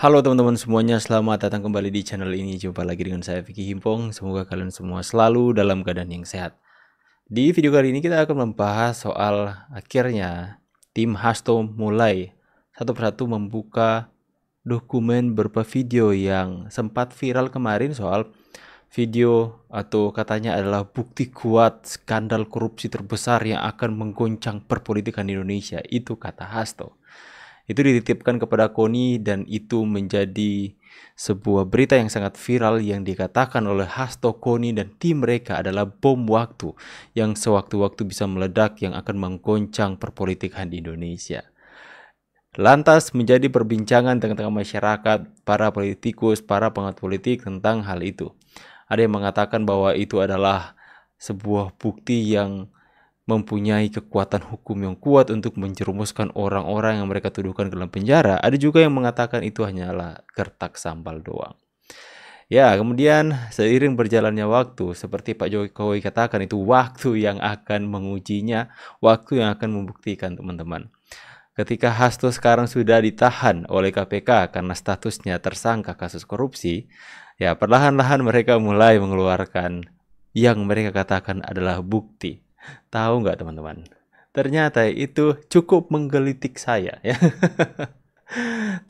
Halo teman-teman semuanya, selamat datang kembali di channel ini. Jumpa lagi dengan saya Vicky Himpong. Semoga kalian semua selalu dalam keadaan yang sehat. Di video kali ini kita akan membahas soal akhirnya tim Hasto mulai satu persatu membuka dokumen berupa video yang sempat viral kemarin soal video atau katanya adalah bukti kuat skandal korupsi terbesar yang akan menggoncang perpolitikan Indonesia. Itu kata Hasto. Itu dititipkan kepada Koni dan itu menjadi sebuah berita yang sangat viral yang dikatakan oleh Hasto, Koni, dan tim mereka adalah bom waktu yang sewaktu-waktu bisa meledak yang akan menggoncang perpolitikan di Indonesia. Lantas menjadi perbincangan tengah-tengah masyarakat, para politikus, para pengamat politik tentang hal itu. Ada yang mengatakan bahwa itu adalah sebuah bukti yang mempunyai kekuatan hukum yang kuat untuk menjerumuskan orang-orang yang mereka tuduhkan ke dalam penjara. Ada juga yang mengatakan itu hanyalah gertak sambal doang. Ya, kemudian seiring berjalannya waktu, seperti Pak Jokowi katakan, itu waktu yang akan mengujinya, waktu yang akan membuktikan, teman-teman. Ketika Hasto sekarang sudah ditahan oleh KPK karena statusnya tersangka kasus korupsi, ya perlahan-lahan mereka mulai mengeluarkan yang mereka katakan adalah bukti. Tahu nggak teman-teman? Ternyata itu cukup menggelitik saya ya.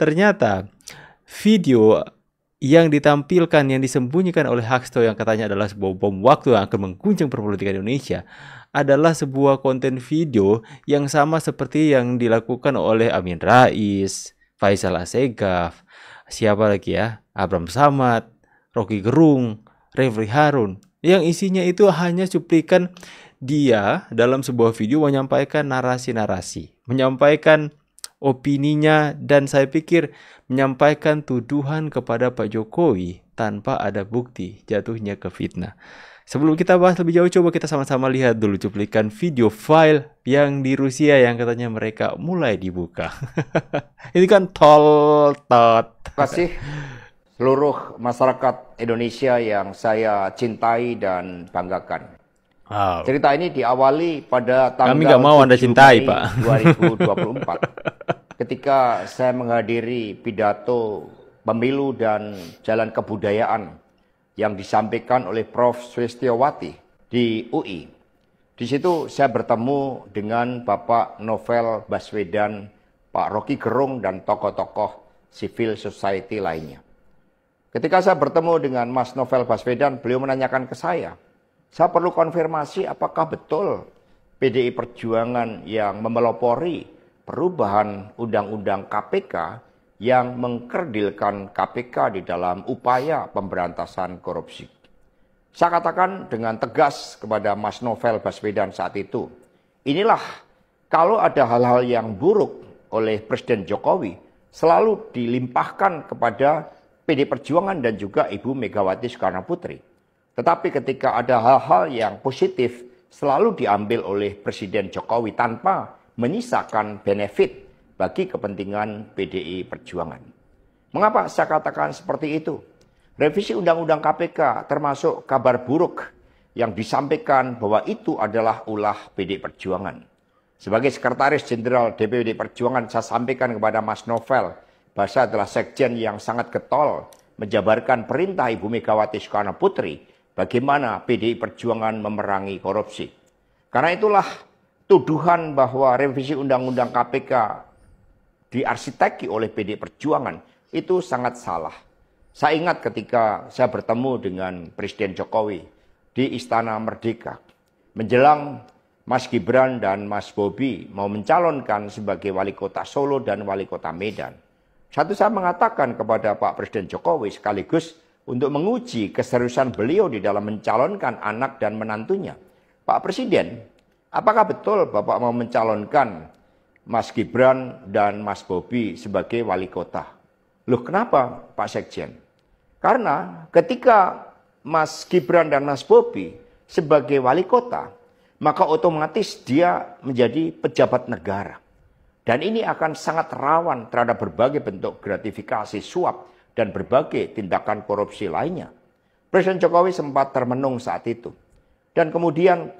Ternyata video yang ditampilkan, yang disembunyikan oleh Hasto yang katanya adalah sebuah bom waktu yang akan mengguncang perpolitikan Indonesia adalah sebuah konten video yang sama seperti yang dilakukan oleh Amin Rais, Faisal Assegaf, siapa lagi ya? Abraham Samad, Rocky Gerung, Refli Harun. Yang isinya itu hanya cuplikan dia dalam sebuah video menyampaikan narasi-narasi, menyampaikan opininya, dan saya pikir menyampaikan tuduhan kepada Pak Jokowi tanpa ada bukti, jatuhnya ke fitnah. Sebelum kita bahas lebih jauh, coba kita sama-sama lihat dulu cuplikan video file yang di Rusia yang katanya mereka mulai dibuka. Ini kan tot. Terima kasih seluruh masyarakat Indonesia yang saya cintai dan banggakan. Wow. Cerita ini diawali pada Kami tanggal nggak mau Anda 7 cintai, Mei Pak. 2024 ketika saya menghadiri pidato pemilu dan jalan kebudayaan yang disampaikan oleh Prof. Sulistyowati di UI. Di situ saya bertemu dengan Bapak Novel Baswedan, Pak Rocky Gerung, dan tokoh-tokoh civil society lainnya. Ketika saya bertemu dengan Mas Novel Baswedan, beliau menanyakan ke saya perlu konfirmasi apakah betul PDI Perjuangan yang memelopori perubahan Undang-Undang KPK yang mengkerdilkan KPK di dalam upaya pemberantasan korupsi. Saya katakan dengan tegas kepada Mas Novel Baswedan saat itu, inilah kalau ada hal-hal yang buruk oleh Presiden Jokowi selalu dilimpahkan kepada PDI Perjuangan dan juga Ibu Megawati Soekarno Putri. Tetapi ketika ada hal-hal yang positif selalu diambil oleh Presiden Jokowi tanpa menyisakan benefit bagi kepentingan PDI Perjuangan. Mengapa saya katakan seperti itu? Revisi Undang-Undang KPK termasuk kabar buruk yang disampaikan bahwa itu adalah ulah PDI Perjuangan. Sebagai Sekretaris Jenderal DPD Perjuangan, saya sampaikan kepada Mas Novel bahwa saya adalah sekjen yang sangat getol menjabarkan perintah Ibu Megawati Soekarno Putri bagaimana PDI Perjuangan memerangi korupsi. Karena itulah tuduhan bahwa revisi Undang-Undang KPK diarsiteki oleh PDI Perjuangan itu sangat salah. Saya ingat ketika saya bertemu dengan Presiden Jokowi di Istana Merdeka. Menjelang Mas Gibran dan Mas Bobi mau mencalonkan sebagai wali kota Solo dan wali kota Medan. Saya mengatakan kepada Pak Presiden Jokowi sekaligus untuk menguji keseriusan beliau di dalam mencalonkan anak dan menantunya. Pak Presiden, apakah betul Bapak mau mencalonkan Mas Gibran dan Mas Bobi sebagai wali kota? Loh kenapa Pak Sekjen? Karena ketika Mas Gibran dan Mas Bobi sebagai wali kota, maka otomatis dia menjadi pejabat negara. Dan ini akan sangat rawan terhadap berbagai bentuk gratifikasi, suap, dan berbagai tindakan korupsi lainnya. Presiden Jokowi sempat termenung saat itu. Dan kemudian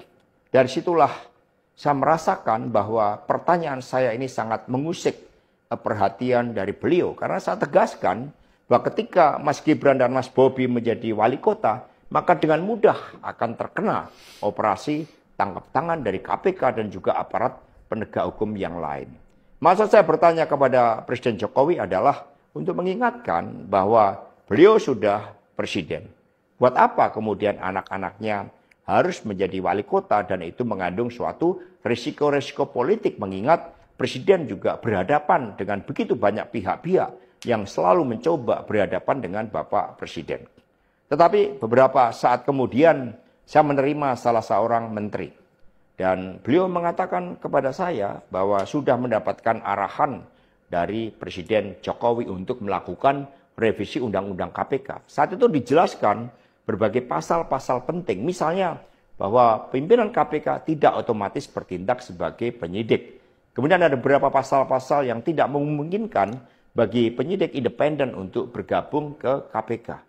dari situlah saya merasakan bahwa pertanyaan saya ini sangat mengusik perhatian dari beliau. Karena saya tegaskan bahwa ketika Mas Gibran dan Mas Bobi menjadi wali kota, maka dengan mudah akan terkena operasi tangkap tangan dari KPK dan juga aparat penegak hukum yang lain. Maksud saya bertanya kepada Presiden Jokowi adalah untuk mengingatkan bahwa beliau sudah presiden. Buat apa kemudian anak-anaknya harus menjadi wali kota, dan itu mengandung suatu risiko-risiko politik, mengingat presiden juga berhadapan dengan begitu banyak pihak-pihak yang selalu mencoba berhadapan dengan Bapak Presiden. Tetapi beberapa saat kemudian saya menerima salah seorang menteri. Dan beliau mengatakan kepada saya bahwa sudah mendapatkan arahan dari Presiden Jokowi untuk melakukan revisi Undang-Undang KPK. Saat itu dijelaskan berbagai pasal-pasal penting. Misalnya bahwa pimpinan KPK tidak otomatis bertindak sebagai penyidik. Kemudian ada beberapa pasal-pasal yang tidak memungkinkan bagi penyidik independen untuk bergabung ke KPK.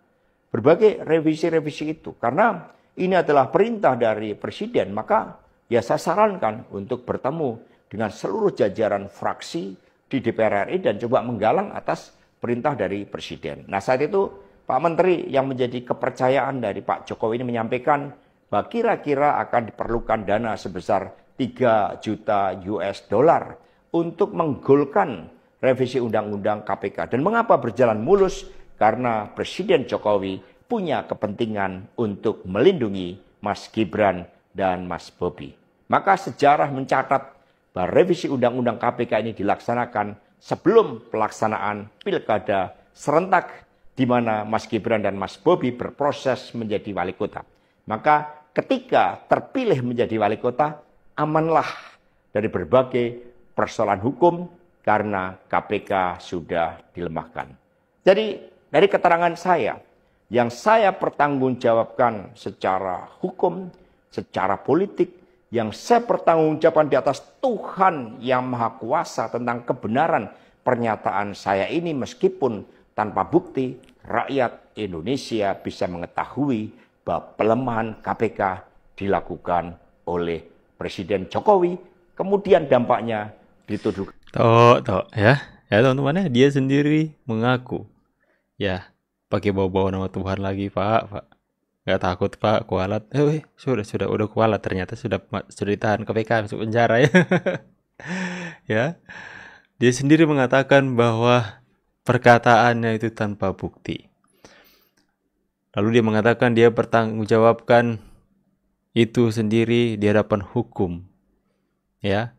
Berbagai revisi-revisi itu. Karena ini adalah perintah dari Presiden, maka ya saya sarankan untuk bertemu dengan seluruh jajaran fraksi di DPR RI dan coba menggalang atas perintah dari Presiden. Nah, saat itu Pak Menteri yang menjadi kepercayaan dari Pak Jokowi ini menyampaikan bahwa kira-kira akan diperlukan dana sebesar 3 juta US dollar untuk menggolkan revisi Undang-Undang KPK. Dan mengapa berjalan mulus? Karena Presiden Jokowi punya kepentingan untuk melindungi Mas Gibran dan Mas Bobi. Maka sejarah mencatat bahwa revisi Undang-Undang KPK ini dilaksanakan sebelum pelaksanaan pilkada serentak di mana Mas Gibran dan Mas Bobi berproses menjadi wali kota. Maka ketika terpilih menjadi wali kota, amanlah dari berbagai persoalan hukum karena KPK sudah dilemahkan. Jadi dari keterangan saya, yang saya pertanggungjawabkan secara hukum, secara politik, yang saya pertanggungjawabkan di atas Tuhan yang Maha Kuasa tentang kebenaran pernyataan saya ini, meskipun tanpa bukti, rakyat Indonesia bisa mengetahui bahwa pelemahan KPK dilakukan oleh Presiden Jokowi, kemudian dampaknya dituduh. Ya teman-teman, dia sendiri mengaku, ya pakai bawa-bawa nama Tuhan lagi, Pak. Nggak takut, Pak, kualat. Udah kualat, ternyata sudah ditahan KPK, masuk penjara ya. Ya, dia sendiri mengatakan bahwa perkataannya itu tanpa bukti. Lalu dia mengatakan dia bertanggungjawabkan itu sendiri di hadapan hukum. Ya,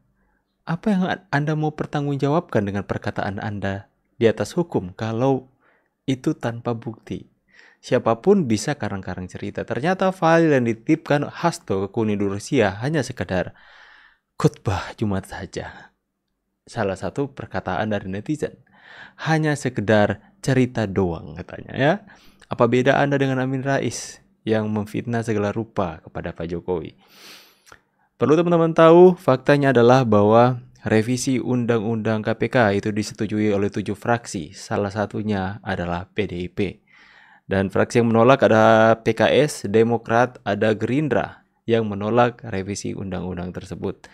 apa yang Anda mau pertanggungjawabkan dengan perkataan Anda di atas hukum kalau itu tanpa bukti? Siapapun bisa karang-karang cerita. Ternyata file yang dititipkan Hasto ke kuning Rusia hanya sekedar khutbah Jumat saja. Salah satu perkataan dari netizen. Hanya sekedar cerita doang katanya ya. Apa beda Anda dengan Amin Rais yang memfitnah segala rupa kepada Pak Jokowi? Perlu teman-teman tahu, faktanya adalah bahwa revisi Undang-Undang KPK itu disetujui oleh 7 fraksi. Salah satunya adalah PDIP. Dan fraksi yang menolak ada PKS, Demokrat, ada Gerindra yang menolak revisi undang-undang tersebut.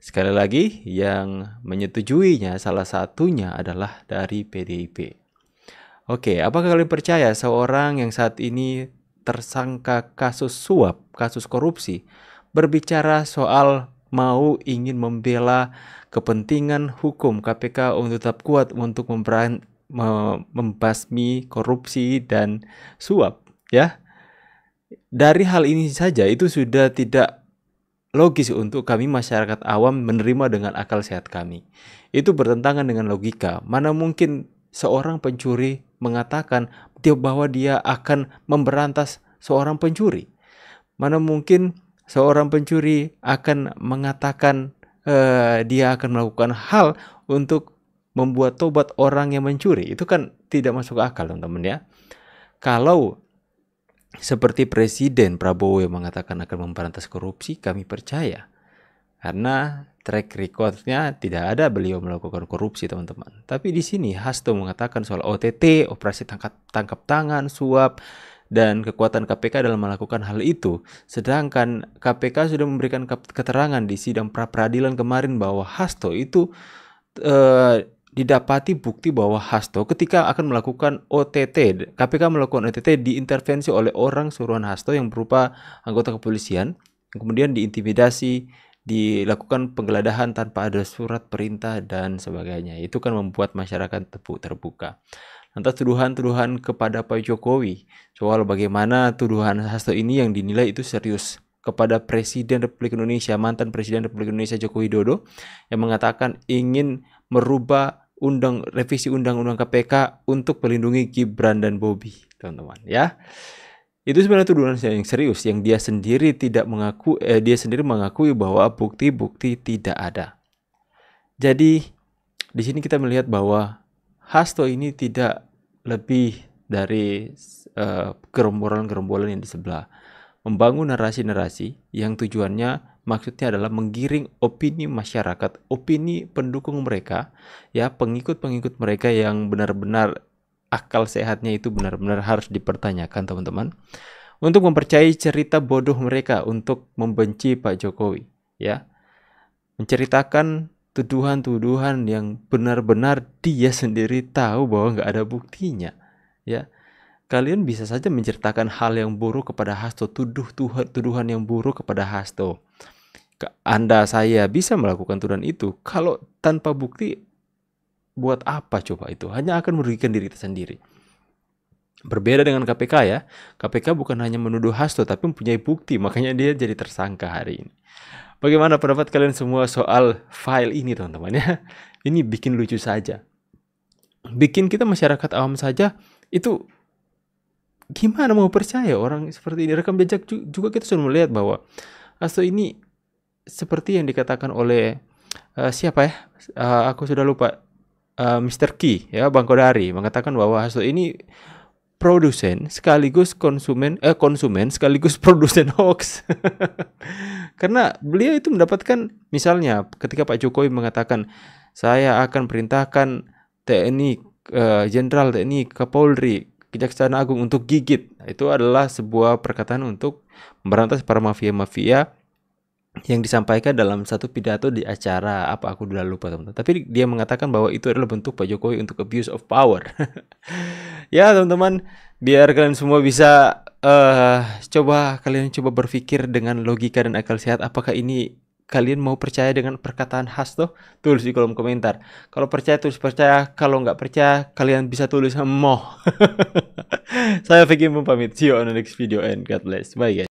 Sekali lagi, yang menyetujuinya salah satunya adalah dari PDIP. Oke, apakah kalian percaya seorang yang saat ini tersangka kasus suap, kasus korupsi, berbicara soal ingin membela kepentingan hukum KPK untuk tetap kuat untuk membasmi korupsi dan suap, ya? Dari hal ini saja itu sudah tidak logis untuk kami masyarakat awam menerima dengan akal sehat kami. Itu bertentangan dengan logika. Mana mungkin seorang pencuri mengatakan bahwa dia akan memberantas seorang pencuri? Mana mungkin seorang pencuri akan mengatakan dia akan melakukan hal untuk membuat tobat orang yang mencuri? Itu kan tidak masuk akal, teman-teman ya. Kalau seperti Presiden Prabowo yang mengatakan akan memberantas korupsi, kami percaya. Karena track record-nya tidak ada beliau melakukan korupsi, teman-teman. Tapi di sini Hasto mengatakan soal OTT, operasi tangkap tangan, suap, dan kekuatan KPK dalam melakukan hal itu. Sedangkan KPK sudah memberikan keterangan di sidang pra-peradilan kemarin bahwa Hasto itu didapati bukti bahwa Hasto ketika akan melakukan OTT, KPK melakukan OTT diintervensi oleh orang suruhan Hasto yang berupa anggota kepolisian, kemudian diintimidasi, dilakukan penggeledahan tanpa ada surat perintah dan sebagainya. Itu kan membuat masyarakat terbuka. Lantas tuduhan-tuduhan kepada Pak Jokowi soal bagaimana tuduhan Hasto ini yang dinilai itu serius kepada Presiden Republik Indonesia, mantan Presiden Republik Indonesia Joko Widodo, yang mengatakan ingin merubah revisi undang-undang KPK untuk melindungi Gibran dan Bobi, teman-teman, ya. Itu sebenarnya tuduhan yang serius yang dia sendiri mengakui bahwa bukti-bukti tidak ada. Jadi di sini kita melihat bahwa Hasto ini tidak lebih dari gerombolan-gerombolan yang di sebelah, membangun narasi-narasi yang tujuannya maksudnya adalah menggiring opini masyarakat, opini pendukung mereka, ya, pengikut-pengikut mereka yang benar-benar akal sehatnya itu benar-benar harus dipertanyakan, teman-teman, untuk mempercayai cerita bodoh mereka untuk membenci Pak Jokowi, ya, menceritakan tuduhan-tuduhan yang benar-benar dia sendiri tahu bahwa nggak ada buktinya, ya. Kalian bisa saja menceritakan hal yang buruk kepada Hasto, tuduhan yang buruk kepada Hasto. Saya bisa melakukan tuduhan itu. Kalau tanpa bukti, buat apa coba itu? Hanya akan merugikan diri kita sendiri. Berbeda dengan KPK, ya. KPK bukan hanya menuduh Hasto, tapi mempunyai bukti. Makanya dia jadi tersangka hari ini. Bagaimana pendapat kalian semua soal file ini, teman-teman, ya? Ini bikin lucu saja. Bikin kita masyarakat awam saja itu gimana mau percaya orang seperti ini. Rekam jejak juga kita sudah melihat bahwa Hasto ini seperti yang dikatakan oleh siapa ya? Aku sudah lupa. Mr. Key, ya, Bang Kodari, mengatakan bahwa Hasto ini produsen sekaligus konsumen sekaligus produsen hoax. Karena beliau itu mendapatkan, misalnya ketika Pak Jokowi mengatakan saya akan perintahkan TNI, Jenderal TNI, Kapolri, Kejaksaan Agung untuk gigit. Itu adalah sebuah perkataan untuk memberantas para mafia-mafia yang disampaikan dalam satu pidato di acara apa, aku udah lupa, teman-teman. Tapi dia mengatakan bahwa itu adalah bentuk Pak Jokowi untuk abuse of power. Ya, teman-teman, biar kalian semua bisa kalian coba berpikir dengan logika dan akal sehat. Apakah ini kalian mau percaya dengan perkataan Hasto? Tulis di kolom komentar. Kalau percaya tulis percaya, kalau nggak percaya kalian bisa tulis moh. Saya Vicky pamit. See you on the next video and God bless. Bye guys.